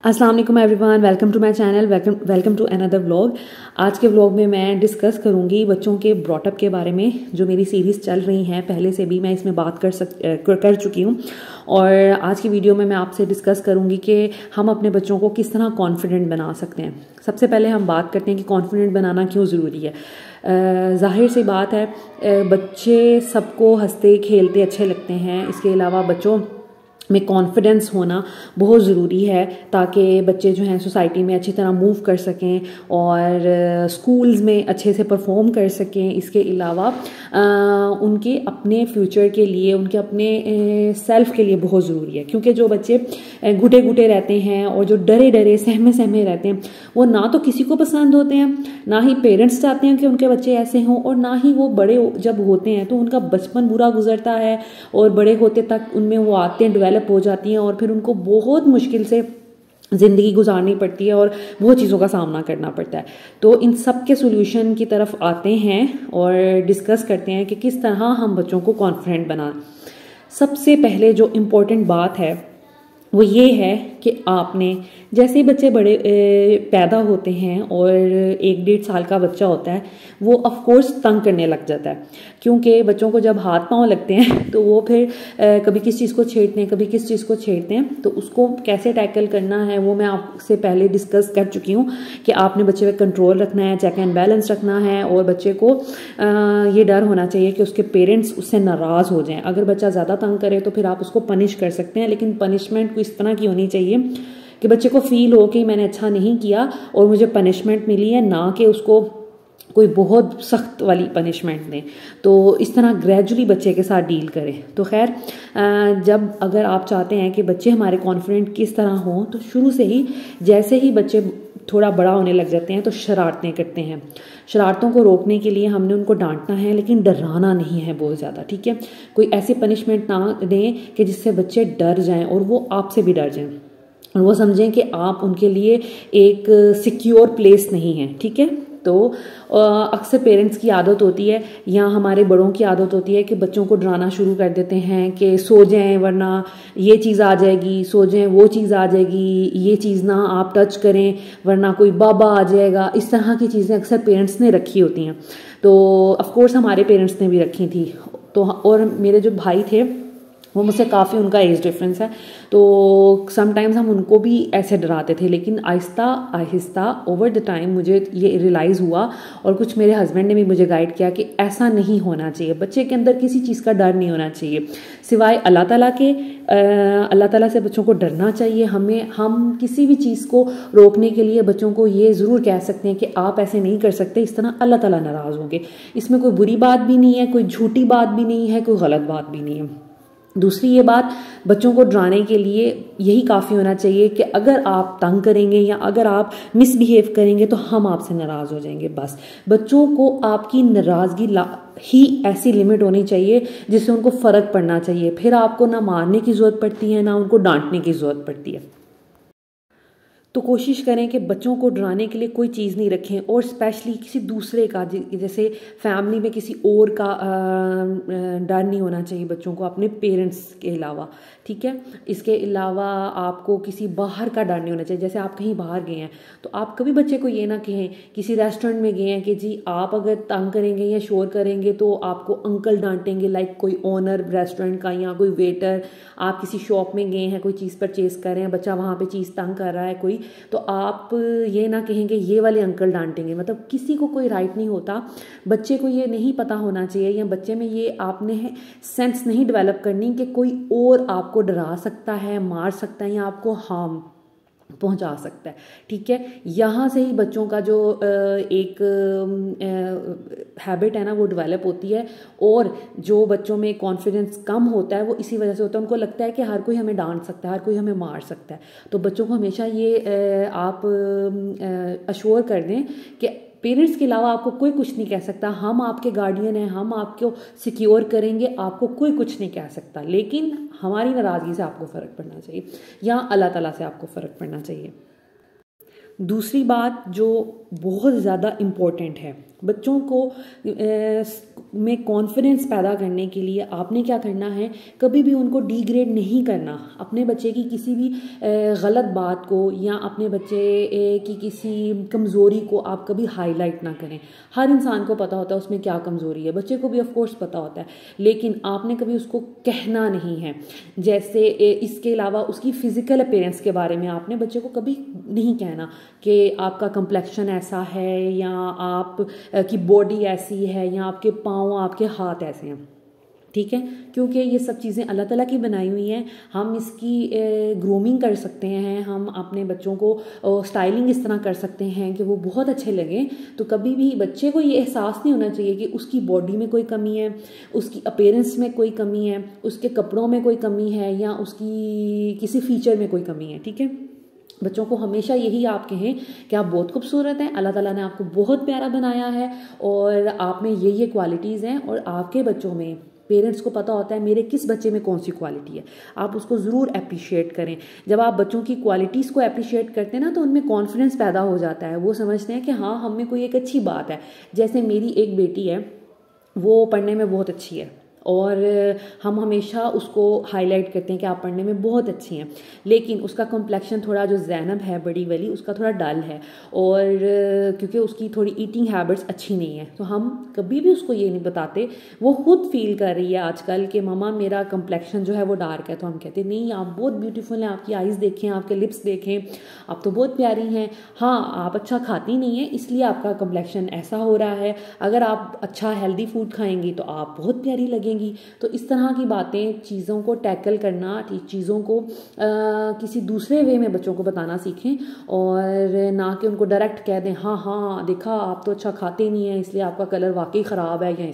अस्सलाम वालेकुम everyone, welcome to my channel, welcome to another vlog. आज के व्लॉग में मैं डिस्कस करूंगी बच्चों के ब्रॉटअप के बारे में। जो मेरी सीरीज़ चल रही हैं पहले से भी मैं इसमें बात कर चुकी हूँ और आज की वीडियो में मैं आपसे डिस्कस करूंगी कि हम अपने बच्चों को किस तरह कॉन्फिडेंट बना सकते हैं। सबसे पहले हम बात करते हैं कि कॉन्फिडेंट बनाना क्यों ज़रूरी है। जाहिर सी बात है, बच्चे सबको हंसते खेलते अच्छे लगते हैं। इसके अलावा बच्चों में कॉन्फिडेंस होना बहुत ज़रूरी है ताकि बच्चे जो हैं सोसाइटी में अच्छी तरह मूव कर सकें और स्कूल्स में अच्छे से परफॉर्म कर सकें। इसके अलावा उनके अपने फ्यूचर के लिए, उनके अपने सेल्फ के लिए बहुत ज़रूरी है, क्योंकि जो बच्चे घुटे घुटे रहते हैं और जो डरे डरे सहमे सहमे रहते हैं वो ना तो किसी को पसंद होते हैं, ना ही पेरेंट्स चाहते हैं कि उनके बच्चे ऐसे हों, और ना ही वो बड़े जब होते हैं तो उनका बचपन बुरा गुजरता है और बड़े होते तक उनमें वो आदतें डेवलप हो जाती हैं और फिर उनको बहुत मुश्किल से ज़िंदगी गुजारनी पड़ती है और बहुत चीज़ों का सामना करना पड़ता है। तो इन सब के सोल्यूशन की तरफ आते हैं और डिस्कस करते हैं कि किस तरह हम बच्चों को कॉन्फिडेंट बनाएं। सबसे पहले जो इम्पोर्टेंट बात है वो ये है कि आपने जैसे ही बच्चे बड़े पैदा होते हैं और 1-1.5 साल का बच्चा होता है वो ऑफ कोर्स तंग करने लग जाता है, क्योंकि बच्चों को जब हाथ पांव लगते हैं तो वो फिर कभी किस चीज़ को छेड़ते हैं, कभी किस चीज़ को छेड़ते हैं। तो उसको कैसे टैकल करना है वो मैं आपसे पहले डिस्कस कर चुकी हूँ कि आपने बच्चे पे कंट्रोल रखना है, चेक एंड बैलेंस रखना है और बच्चे को ये डर होना चाहिए कि उसके पेरेंट्स उससे नाराज़ हो जाएं। अगर बच्चा ज़्यादा तंग करे तो फिर आप उसको पनिश कर सकते हैं, लेकिन पनिशमेंट इस तरह की होनी चाहिए कि बच्चे को फील हो कि मैंने अच्छा नहीं किया और मुझे पनिशमेंट मिली है, ना कि उसको कोई बहुत सख्त वाली पनिशमेंट दें। तो इस तरह ग्रेजुअली बच्चे के साथ डील करें। तो खैर, जब अगर आप चाहते हैं कि बच्चे हमारे कॉन्फिडेंट किस तरह हों तो शुरू से ही जैसे ही बच्चे थोड़ा बड़ा होने लग जाते हैं तो शरारतें करते हैं। शरारतों को रोकने के लिए हमने उनको डांटना है, लेकिन डराना नहीं है बहुत ज़्यादा, ठीक है। कोई ऐसी पनिशमेंट ना दें कि जिससे बच्चे डर जाएं और वो आपसे भी डर जाएं और वो समझें कि आप उनके लिए एक सिक्योर प्लेस नहीं है, ठीक है। तो अक्सर पेरेंट्स की आदत होती है या हमारे बड़ों की आदत होती है कि बच्चों को डराना शुरू कर देते हैं कि सो जाएं वरना ये चीज़ आ जाएगी, सो जाएं वो चीज़ आ जाएगी, ये चीज़ ना आप टच करें वरना कोई बाबा आ जाएगा। इस तरह की चीज़ें अक्सर पेरेंट्स ने रखी होती हैं। तो ऑफ कोर्स हमारे पेरेंट्स ने भी रखी थी। तो और मेरे जो भाई थे वो मुझसे काफ़ी, उनका एज डिफरेंस है, तो समटाइम्स हम उनको भी ऐसे डराते थे। लेकिन Aahista Aahista over the time मुझे ये रियलाइज़ हुआ और कुछ मेरे हस्बैंड ने भी मुझे गाइड किया कि ऐसा नहीं होना चाहिए। बच्चे के अंदर किसी चीज़ का डर नहीं होना चाहिए सिवाय अल्लाह ताला के। अल्लाह ताला से बच्चों को डरना चाहिए। हम किसी भी चीज़ को रोकने के लिए बच्चों को ये ज़रूर कह सकते हैं कि आप ऐसे नहीं कर सकते, इस तरह अल्लाह ताला नाराज़ होंगे। इसमें कोई बुरी बात भी नहीं है, कोई झूठी बात भी नहीं है, कोई गलत बात भी नहीं है। दूसरी ये बात, बच्चों को डराने के लिए यही काफ़ी होना चाहिए कि अगर आप तंग करेंगे या अगर आप मिसबिहेव करेंगे तो हम आपसे नाराज़ हो जाएंगे। बस बच्चों को आपकी नाराज़गी ही ऐसी लिमिट होनी चाहिए जिससे उनको फ़र्क पड़ना चाहिए। फिर आपको ना मारने की ज़रूरत पड़ती है ना उनको डांटने की ज़रूरत पड़ती है। तो कोशिश करें कि बच्चों को डराने के लिए कोई चीज़ नहीं रखें, और स्पेशली किसी दूसरे का, जैसे फैमिली में किसी और का डर नहीं होना चाहिए बच्चों को अपने पेरेंट्स के अलावा, ठीक है। इसके अलावा आपको किसी बाहर का डर नहीं होना चाहिए। जैसे आप कहीं बाहर गए हैं तो आप कभी बच्चे को ये ना कहें, किसी रेस्टोरेंट में गए हैं कि जी आप अगर तंग करेंगे या शोर करेंगे तो आपको अंकल डांटेंगे, लाइक कोई ओनर रेस्टोरेंट का या कोई वेटर। आप किसी शॉप में गए हैं, कोई चीज़ परचेज कर रहे हैं, बच्चा वहाँ पे चीज़ तंग कर रहा है कोई, तो आप ये ना कहेंगे ये वाले अंकल डांटेंगे। मतलब किसी को कोई राइट नहीं होता। बच्चे को ये नहीं पता होना चाहिए या बच्चे में ये आपने सेंस नहीं डेवलप करनी कि कोई और आपको डरा सकता है, मार सकता है या आपको हार्म पहुंचा सकता है, ठीक है। यहाँ से ही बच्चों का जो एक हैबिट है ना वो डेवलप होती है, और जो बच्चों में कॉन्फिडेंस कम होता है वो इसी वजह से होता है। उनको लगता है कि हर कोई हमें डांट सकता है, हर कोई हमें मार सकता है। तो बच्चों को हमेशा ये आप अश्योर कर दें कि पेरेंट्स के अलावा आपको कोई कुछ नहीं कह सकता। हम आपके गार्डियन हैं, हम आपको सिक्योर करेंगे, आपको कोई कुछ नहीं कह सकता। लेकिन हमारी नाराज़गी से आपको फ़र्क पड़ना चाहिए या अल्लाह ताला से आपको फ़र्क पड़ना चाहिए। दूसरी बात जो बहुत ज़्यादा इम्पोर्टेंट है बच्चों को में कॉन्फिडेंस पैदा करने के लिए आपने क्या करना है, कभी भी उनको डिग्रेड नहीं करना। अपने बच्चे की किसी भी गलत बात को या अपने बच्चे की किसी कमज़ोरी को आप कभी हाईलाइट ना करें। हर इंसान को पता होता है उसमें क्या कमज़ोरी है, बच्चे को भी ऑफ कोर्स पता होता है, लेकिन आपने कभी उसको कहना नहीं है। जैसे इसके अलावा उसकी फ़िज़िकल अपीयरेंस के बारे में आपने बच्चे को कभी नहीं कहना कि आपका कम्प्लेक्शन ऐसा है या आप की बॉडी ऐसी है या आपके पाँव आपके हाथ ऐसे हैं, ठीक है, क्योंकि ये सब चीज़ें अल्लाह ताला की बनाई हुई हैं। हम इसकी ग्रूमिंग कर सकते हैं, हम अपने बच्चों को स्टाइलिंग इस तरह कर सकते हैं कि वो बहुत अच्छे लगें। तो कभी भी बच्चे को ये एहसास नहीं होना चाहिए कि उसकी बॉडी में कोई कमी है, उसकी अपीयरेंस में कोई कमी है, उसके कपड़ों में कोई कमी है या उसकी किसी फीचर में कोई कमी है, ठीक है। बच्चों को हमेशा यही आप कहें कि आप बहुत खूबसूरत हैं, अल्लाह ताला ने आपको बहुत प्यारा बनाया है और आप में ये क्वालिटीज़ हैं और आपके बच्चों में पेरेंट्स को पता होता है मेरे किस बच्चे में कौन सी क्वालिटी है। आप उसको ज़रूर अप्रिशिएट करें। जब आप बच्चों की क्वालिटीज़ को अप्रिशिएट करते हैं ना तो उनमें कॉन्फिडेंस पैदा हो जाता है। वो समझते हैं कि हाँ, हम में कोई एक अच्छी बात है। जैसे मेरी एक बेटी है, वो पढ़ने में बहुत अच्छी है और हम हमेशा उसको हाईलाइट करते हैं कि आप पढ़ने में बहुत अच्छी हैं, लेकिन उसका कॉम्प्लेक्शन थोड़ा, जो ज़ैनब है बड़ी वाली, उसका थोड़ा डल है और क्योंकि उसकी थोड़ी ईटिंग हैबिट्स अच्छी नहीं है। तो हम कभी भी उसको ये नहीं बताते। वो खुद फील कर रही है आजकल कि ममा मेरा कॉम्प्लेक्शन जो है वो डार्क है, तो हम कहते नहीं, आप बहुत ब्यूटीफुल हैं, आपकी आइज़ देखें, आपके लिप्स देखें, आप तो बहुत प्यारी हैं। हाँ, आप अच्छा खाती नहीं है इसलिए आपका कॉम्प्लेक्शन ऐसा हो रहा है। अगर आप अच्छा हेल्दी फूड खाएंगी तो आप बहुत प्यारी लगेंगी। तो इस तरह की बातें, चीज़ों को टैकल करना, चीज़ों को किसी दूसरे वे में बच्चों को बताना सीखें और ना कि उनको डायरेक्ट कह दें हाँ हाँ देखा आप तो अच्छा खाते नहीं हैं इसलिए आपका कलर वाकई ख़राब है, या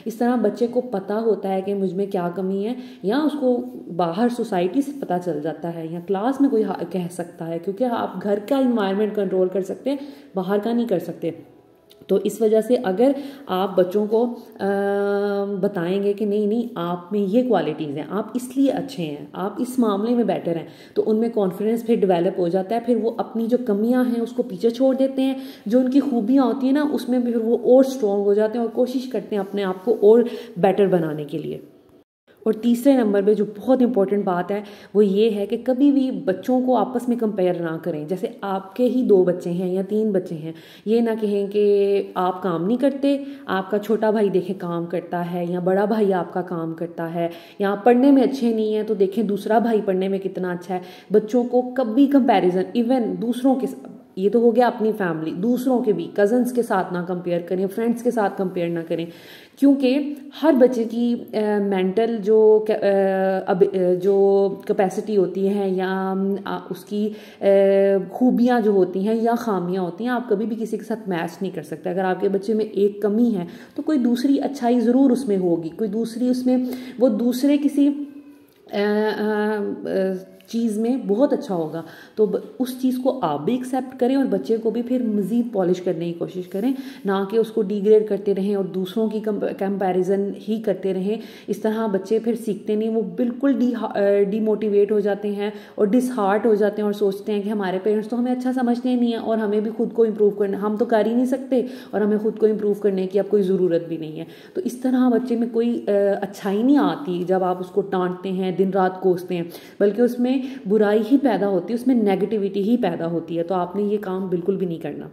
इस तरह बच्चे को पता होता है कि मुझ में क्या कमी है, या उसको बाहर सोसाइटी से पता चल जाता है या क्लास में कोई कह सकता है, क्योंकि आप घर का इन्वायरमेंट कंट्रोल कर सकते हैं, बाहर का नहीं कर सकते। तो इस वजह से अगर आप बच्चों को बताएंगे कि नहीं नहीं आप में ये क्वालिटीज़ हैं, आप इसलिए अच्छे हैं, आप इस मामले में बेटर हैं, तो उनमें कॉन्फिडेंस फिर डेवलप हो जाता है। फिर वो अपनी जो कमियां हैं उसको पीछे छोड़ देते हैं, जो उनकी खूबियां होती हैं ना उसमें भी फिर वो और स्ट्रॉन्ग हो जाते हैं और कोशिश करते हैं अपने आप को और बेटर बनाने के लिए। और तीसरे नंबर पे जो बहुत इंपॉर्टेंट बात है वो ये है कि कभी भी बच्चों को आपस में कंपेयर ना करें। जैसे आपके ही 2 बच्चे हैं या 3 बच्चे हैं, ये ना कहें कि आप काम नहीं करते, आपका छोटा भाई देखें काम करता है, या बड़ा भाई आपका काम करता है, या आप पढ़ने में अच्छे नहीं हैं तो देखें दूसरा भाई पढ़ने में कितना अच्छा है। बच्चों को कभी कंपैरिजन, इवन दूसरों के, ये तो हो गया अपनी फैमिली, दूसरों के भी कज़न्स के साथ ना कंपेयर करें, फ्रेंड्स के साथ कंपेयर ना करें, क्योंकि हर बच्चे की मेंटल जो कैपेसिटी होती है या उसकी खूबियाँ जो होती हैं या खामियाँ होती हैं, आप कभी भी किसी के साथ मैच नहीं कर सकते। अगर आपके बच्चे में एक कमी है तो कोई दूसरी अच्छाई ज़रूर उसमें होगी, कोई दूसरी उसमें, वो दूसरे किसी चीज़ में बहुत अच्छा होगा, तो उस चीज़ को आप भी एक्सेप्ट करें और बच्चे को भी फिर मज़ीद पॉलिश करने की कोशिश करें, ना कि उसको डिग्रेड करते रहें और दूसरों की कंपैरिजन ही करते रहें। इस तरह बच्चे फिर सीखते नहीं, वो बिल्कुल डीमोटिवेट हो जाते हैं और डिसहार्ट हो जाते हैं और सोचते हैं कि हमारे पेरेंट्स तो हमें अच्छा समझते नहीं है और हमें भी खुद को इम्प्रूव करना, हम तो कर ही नहीं सकते और हमें खुद को इम्प्रूव करने की अब कोई ज़रूरत भी नहीं है। तो इस तरह बच्चे में कोई अच्छाई नहीं आती जब आप उसको डांटते हैं, दिन रात कोसते हैं, बल्कि उसमें बुराई ही पैदा होती है, उसमें नेगेटिविटी ही पैदा होती है। तो आपने ये काम बिल्कुल भी नहीं करना।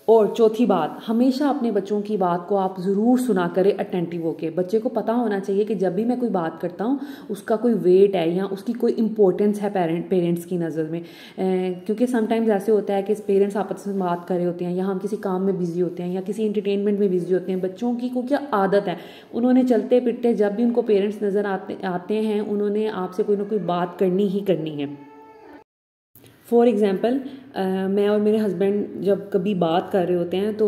और चौथी बात, हमेशा अपने बच्चों की बात को आप ज़रूर सुना करें अटेंटिव होके। बच्चे को पता होना चाहिए कि जब भी मैं कोई बात करता हूँ उसका कोई वेट है या उसकी कोई इंपॉर्टेंस है पेरेंट्स की नज़र में। क्योंकि समटाइम्स ऐसे होता है कि पेरेंट्स आपस में बात कर रहे होते हैं या हम किसी काम में बिजी होते हैं या किसी एंटरटेनमेंट में बिजी होते हैं। बच्चों की को क्या आदत है, उन्होंने चलते फिरते जब भी उनको पेरेंट्स नज़र आते हैं उन्होंने आपसे कोई ना कोई बात करनी ही करनी है। फॉर एग्ज़ाम्पल, मैं और मेरे हस्बैंड जब कभी बात कर रहे होते हैं तो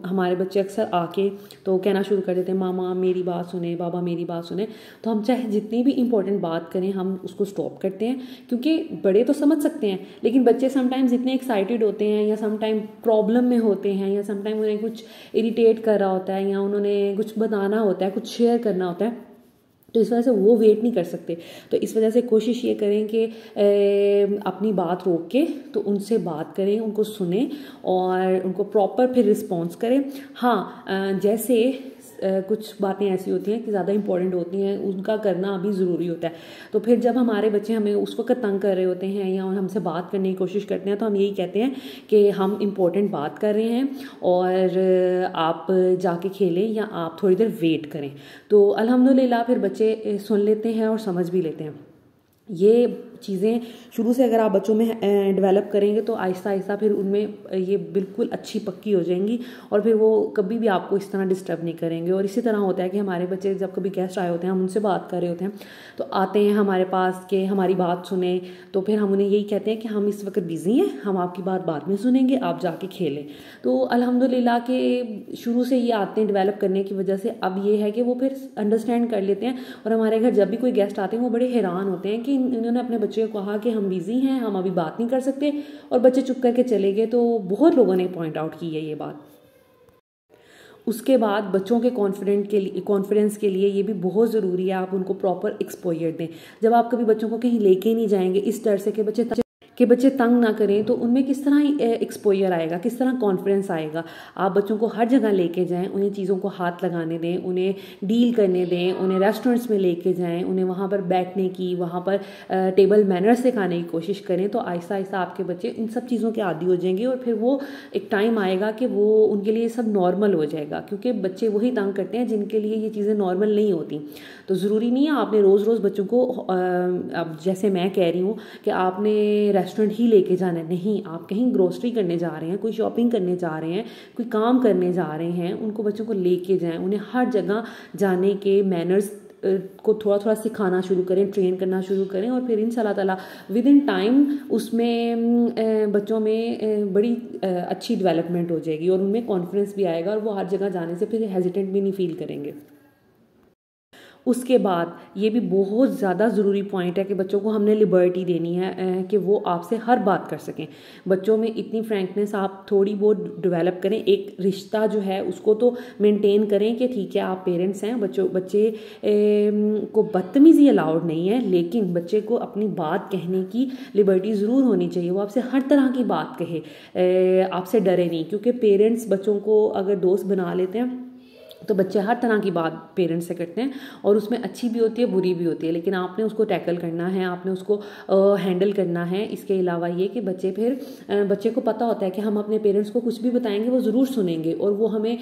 हमारे बच्चे अक्सर आके तो कहना शुरू कर देते हैं, मामा मेरी बात सुने, बाबा मेरी बात सुने। तो हम चाहे जितनी भी इंपॉर्टेंट बात करें हम उसको स्टॉप करते हैं, क्योंकि बड़े तो समझ सकते हैं लेकिन बच्चे समटाइम्स इतने एक्साइटेड होते हैं या समटाइम प्रॉब्लम में होते हैं या समटाइम उन्हें कुछ इरिटेट कर रहा होता है या उन्होंने कुछ बताना होता है, कुछ शेयर करना होता है, तो इस वजह से वो वेट नहीं कर सकते। तो इस वजह से कोशिश ये करें कि अपनी बात रोक के तो उनसे बात करें, उनको सुने और उनको प्रॉपर फिर रिस्पॉन्स करें। हाँ, जैसे कुछ बातें ऐसी होती हैं कि ज़्यादा इंपॉर्टेंट होती हैं, उनका करना अभी ज़रूरी होता है। तो फिर जब हमारे बच्चे हमें उस वक्त तंग कर रहे होते हैं या हमसे बात करने की कोशिश करते हैं, तो हम यही कहते हैं कि हम इम्पोर्टेंट बात कर रहे हैं और आप जाके खेलें या आप थोड़ी देर वेट करें। तो अल्हम्दुलिल्लाह फिर बच्चे सुन लेते हैं और समझ भी लेते हैं। ये चीज़ें शुरू से अगर आप बच्चों में डेवलप करेंगे तो आहिस्ता आहिस्ता फिर उनमें ये बिल्कुल अच्छी पक्की हो जाएंगी और फिर वो कभी भी आपको इस तरह डिस्टर्ब नहीं करेंगे। और इसी तरह होता है कि हमारे बच्चे जब कभी गेस्ट आए होते हैं, हम उनसे बात कर रहे होते हैं, तो आते हैं हमारे पास कि हमारी बात सुने, तो फिर हम उन्हें यही कहते हैं कि हम इस वक्त बिज़ी हैं, हम आपकी बात बाद में सुनेंगे, आप जाके खेलें। तो अल्हम्दुलिल्लाह के शुरू से ये आदतें डेवलप करने की वजह से अब ये है कि वो फिर अंडरस्टैंड कर लेते हैं। और हमारे घर जब भी कोई गेस्ट आते हैं वो बड़े हैरान होते हैं कि इन्होंने अपने बच्चे को कहा कि हम बिजी हैं, हम अभी बात नहीं कर सकते, और बच्चे चुप करके चले गए। तो बहुत लोगों ने पॉइंट आउट की है ये बात। उसके बाद बच्चों के कॉन्फिडेंस के लिए ये भी बहुत ज़रूरी है, आप उनको प्रॉपर एक्सपोजर दें। जब आप कभी बच्चों को कहीं लेके नहीं जाएंगे इस डर से कि बच्चे तंग ना करें, तो उनमें किस तरह एक्सपोजर आएगा, किस तरह कॉन्फिडेंस आएगा। आप बच्चों को हर जगह लेके जाएं, उन्हें चीज़ों को हाथ लगाने दें, उन्हें डील करने दें, उन्हें रेस्टोरेंट्स में लेके जाएं, उन्हें वहाँ पर बैठने की, वहाँ पर टेबल मैनर्स सिखाने की कोशिश करें। तो आहिस्ता आहिस्ता आपके बच्चे इन सब चीज़ों के आदी हो जाएंगे और फिर वो एक टाइम आएगा कि वो उनके लिए सब नॉर्मल हो जाएगा, क्योंकि बच्चे वही तंग करते हैं जिनके लिए ये चीज़ें नॉर्मल नहीं होती। तो ज़रूरी नहीं है आपने रोज़ रोज़ बच्चों को अब जैसे मैं कह रही हूँ कि आपने रेस्टोरेंट ही लेके जाना है, नहीं। आप कहीं ग्रोसरी करने जा रहे हैं, कोई शॉपिंग करने जा रहे हैं, कोई काम करने जा रहे हैं, उनको बच्चों को लेके जाएं, उन्हें हर जगह जाने के मैनर्स को थोड़ा थोड़ा सिखाना शुरू करें, ट्रेन करना शुरू करें। और फिर इंशाल्लाह ताला विद इन टाइम उसमें बच्चों में बड़ी अच्छी डेवलपमेंट हो जाएगी और उनमें कॉन्फिडेंस भी आएगा और वो हर जगह जाने से फिर हेजिटेंट भी नहीं फील करेंगे। उसके बाद ये भी बहुत ज़्यादा ज़रूरी पॉइंट है कि बच्चों को हमने लिबर्टी देनी है कि वो आपसे हर बात कर सकें। बच्चों में इतनी फ्रैंकनेस आप थोड़ी बहुत डेवलप करें। एक रिश्ता जो है उसको तो मेंटेन करें कि ठीक है आप पेरेंट्स हैं, बच्चे को बदतमीज़ी अलाउड नहीं है, लेकिन बच्चे को अपनी बात कहने की लिबर्टी ज़रूर होनी चाहिए। वो आपसे हर तरह की बात कहे, आपसे डरे नहीं, क्योंकि पेरेंट्स बच्चों को अगर दोस्त बना लेते हैं तो बच्चे हर तरह की बात पेरेंट्स से करते हैं और उसमें अच्छी भी होती है, बुरी भी होती है, लेकिन आपने उसको टैकल करना है, आपने उसको हैंडल करना है। इसके अलावा ये कि बच्चे को पता होता है कि हम अपने पेरेंट्स को कुछ भी बताएंगे वो ज़रूर सुनेंगे और वो हमें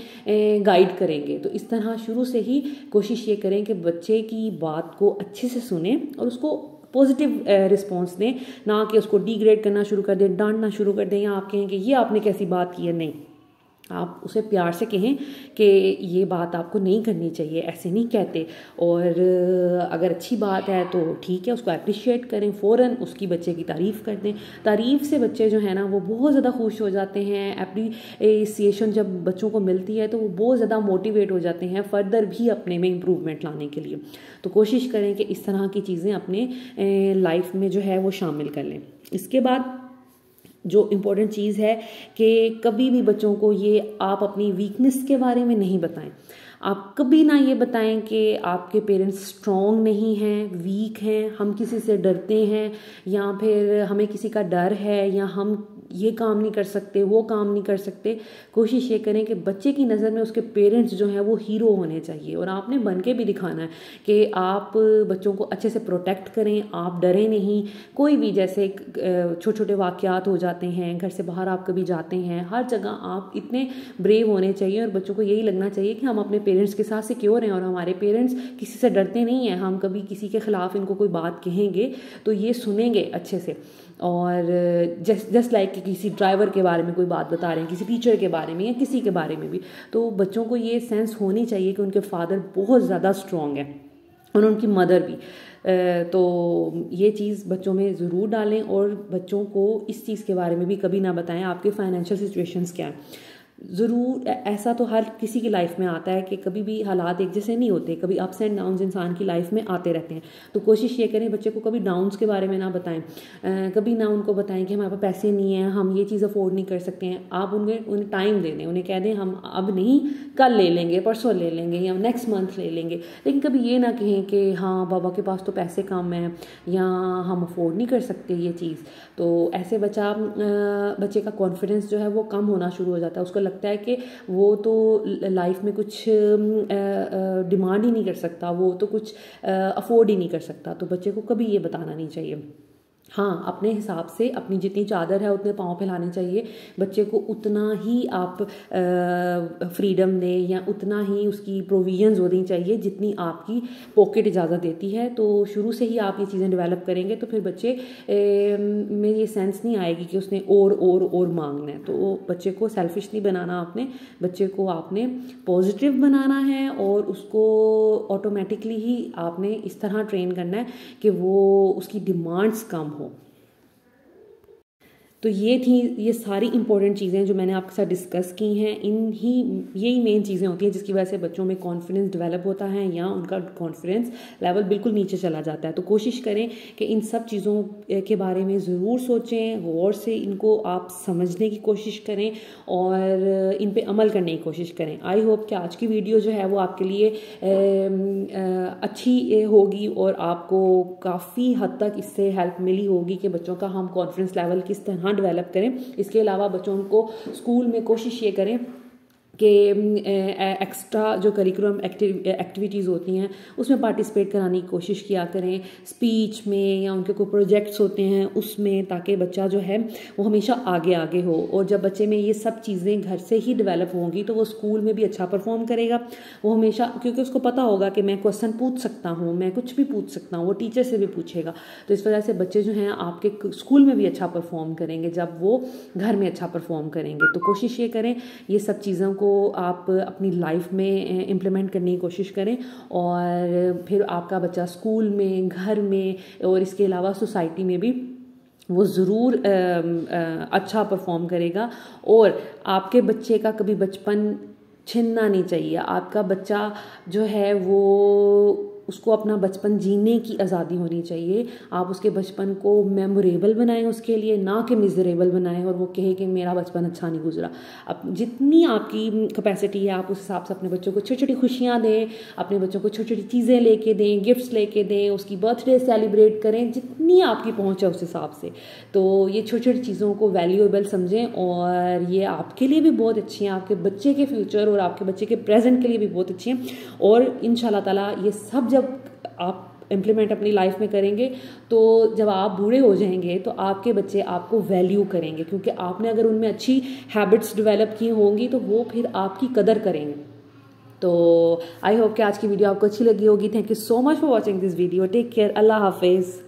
गाइड करेंगे। तो इस तरह शुरू से ही कोशिश ये करें कि बच्चे की बात को अच्छे से सुने और उसको पॉजिटिव रिस्पॉन्स दें, ना कि उसको डिग्रेड करना शुरू कर दें, डांटना शुरू कर दें या आप कहें कि ये आपने कैसी बात की है। नहीं, आप उसे प्यार से कहें कि ये बात आपको नहीं करनी चाहिए, ऐसे नहीं कहते। और अगर अच्छी बात है तो ठीक है, उसको अप्रिशिएट करें, फ़ौरन उसकी बच्चे की तारीफ़ कर दें। तारीफ़ से बच्चे जो है ना वो बहुत ज़्यादा खुश हो जाते हैं। अप्रिसिएशन जब बच्चों को मिलती है तो वो बहुत ज़्यादा मोटिवेट हो जाते हैं फर्दर भी अपने में इम्प्रूवमेंट लाने के लिए। तो कोशिश करें कि इस तरह की चीज़ें अपने लाइफ में जो है वो शामिल कर लें। इसके बाद जो इम्पोर्टेंट चीज़ है कि कभी भी बच्चों को ये आप अपनी वीकनेस के बारे में नहीं बताएं। आप कभी ना ये बताएं कि आपके पेरेंट्स स्ट्रॉन्ग नहीं हैं, वीक हैं, हम किसी से डरते हैं या फिर हमें किसी का डर है या हम ये काम नहीं कर सकते, वो काम नहीं कर सकते। कोशिश ये करें कि बच्चे की नज़र में उसके पेरेंट्स जो हैं वो हीरो होने चाहिए और आपने बन के भी दिखाना है कि आप बच्चों को अच्छे से प्रोटेक्ट करें, आप डरें नहीं। कोई भी जैसे छोटे छोटे वाक़यात हो जाते हैं, घर से बाहर आप कभी जाते हैं, हर जगह आप इतने ब्रेव होने चाहिए और बच्चों को यही लगना चाहिए कि हम अपने पेरेंट्स के साथ सिक्योर हैं और हमारे पेरेंट्स किसी से डरते नहीं हैं। हम कभी किसी के ख़िलाफ़ इनको कोई बात कहेंगे तो ये सुनेंगे अच्छे से। और जस्ट लाइक कि किसी ड्राइवर के बारे में कोई बात बता रहे हैं, किसी टीचर के बारे में या किसी के बारे में भी, तो बच्चों को ये सेंस होनी चाहिए कि उनके फादर बहुत ज़्यादा स्ट्रॉन्ग है और उनकी मदर भी। तो ये चीज़ बच्चों में ज़रूर डालें और बच्चों को इस चीज़ के बारे में भी कभी ना बताएं आपके फाइनेंशियल सिचुएशंस क्या है। ज़रूर ऐसा तो हर किसी की लाइफ में आता है कि कभी भी हालात एक जैसे नहीं होते, कभी अप्स एंड डाउन्स इंसान की लाइफ में आते रहते हैं। तो कोशिश ये करें बच्चे को कभी डाउन्स के बारे में ना बताएं, कभी ना उनको बताएं कि हमारे पास पैसे नहीं हैं, हम ये चीज़ अफोर्ड नहीं कर सकते हैं। आप उन्हें टाइम दे दें, उन्हें कह दें हम अब नहीं, कल ले लेंगे, परसों ले लेंगे या नेक्स्ट मंथ ले लेंगे। लेकिन कभी ये ना कहें कि हाँ बाबा के पास तो पैसे कम हैं या हम अफोर्ड नहीं कर सकते ये चीज़। तो ऐसे बच्चे का कॉन्फिडेंस जो है वो कम होना शुरू हो जाता है। उसको लगता है कि वो तो लाइफ में कुछ डिमांड ही नहीं कर सकता, वो तो कुछ अफोर्ड ही नहीं कर सकता। तो बच्चे को कभी ये बताना नहीं चाहिए। हाँ, अपने हिसाब से अपनी जितनी चादर है उतने पाँव फैलाने चाहिए। बच्चे को उतना ही आप फ्रीडम दें या उतना ही उसकी प्रोविजंस होनी चाहिए जितनी आपकी पॉकेट इजाज़त देती है। तो शुरू से ही आप ये चीज़ें डेवलप करेंगे तो फिर बच्चे में ये सेंस नहीं आएगी कि उसने और मांगना है। तो बच्चे को सेल्फिश नहीं बनाना, आपने बच्चे को आपने पॉजिटिव बनाना है और उसको ऑटोमेटिकली ही आपने इस तरह ट्रेन करना है कि वो उसकी डिमांड्स कम हो। तो ये सारी इंपॉर्टेंट चीज़ें जो मैंने आपके साथ डिस्कस की हैं, यही मेन चीज़ें होती हैं जिसकी वजह से बच्चों में कॉन्फिडेंस डेवलप होता है या उनका कॉन्फिडेंस लेवल बिल्कुल नीचे चला जाता है। तो कोशिश करें कि इन सब चीज़ों के बारे में ज़रूर सोचें, गौर से इनको आप समझने की कोशिश करें और इन पे अमल करने की कोशिश करें। आई होप कि आज की वीडियो जो है वो आपके लिए अच्छी होगी और आपको काफ़ी हद तक इससे हेल्प मिली होगी कि बच्चों का हम कॉन्फिडेंस लेवल किस तरह डेवलप करें। इसके अलावा बच्चों को स्कूल में कोशिश ये करें कि एक्स्ट्रा जो करिकुलम एक्टिविटीज़ होती हैं उसमें पार्टिसिपेट कराने की कोशिश किया करें, स्पीच में या उनके कोई प्रोजेक्ट्स होते हैं उसमें, ताकि बच्चा जो है वो हमेशा आगे हो। और जब बच्चे में ये सब चीज़ें घर से ही डेवलप होंगी तो वो स्कूल में भी अच्छा परफॉर्म करेगा। वो हमेशा, क्योंकि उसको पता होगा कि मैं क्वेश्चन पूछ सकता हूँ, मैं कुछ भी पूछ सकता हूँ, वो टीचर से भी पूछेगा। तो इस वजह से बच्चे जो हैं आपके स्कूल में भी अच्छा परफॉर्म करेंगे जब वो घर में अच्छा परफॉर्म करेंगे। तो कोशिश ये करें ये सब चीज़ों को आप अपनी लाइफ में इम्प्लीमेंट करने की कोशिश करें और फिर आपका बच्चा स्कूल में, घर में और इसके अलावा सोसाइटी में भी वो ज़रूर अच्छा परफॉर्म करेगा। और आपके बच्चे का कभी बचपन छीनना नहीं चाहिए। आपका बच्चा जो है वो उसको अपना बचपन जीने की आज़ादी होनी चाहिए। आप उसके बचपन को मेमोरेबल बनाएं उसके लिए, ना कि मिजरेबल बनाएं और वो कहे कि मेरा बचपन अच्छा नहीं गुजरा। अब जितनी आपकी कैपेसिटी है आप उस हिसाब से अपने बच्चों को छोटी छोटी खुशियाँ दें, अपने बच्चों को छोटी छोटी चीज़ें लेके दें, गिफ्ट्स लेके दें, उसकी बर्थडे सेलिब्रेट करें जितनी आपकी पहुँच है उस हिसाब से। तो ये छोटी छोटी चीज़ों को वैल्यूएबल समझें और ये आपके लिए भी बहुत अच्छी हैं, आपके बच्चे के फ्यूचर और आपके बच्चे के प्रेजेंट के लिए भी बहुत अच्छी हैं। और इंशाल्लाह ताला ये सब जब आप इम्प्लीमेंट अपनी लाइफ में करेंगे तो जब आप बूढ़े हो जाएंगे तो आपके बच्चे आपको वैल्यू करेंगे, क्योंकि आपने अगर उनमें अच्छी हैबिट्स डेवलप की होंगी तो वो फिर आपकी कदर करेंगे। तो आई होप कि आज की वीडियो आपको अच्छी लगी होगी। Thank you so much for watching this video. Take care. अल्लाह हाफिज़।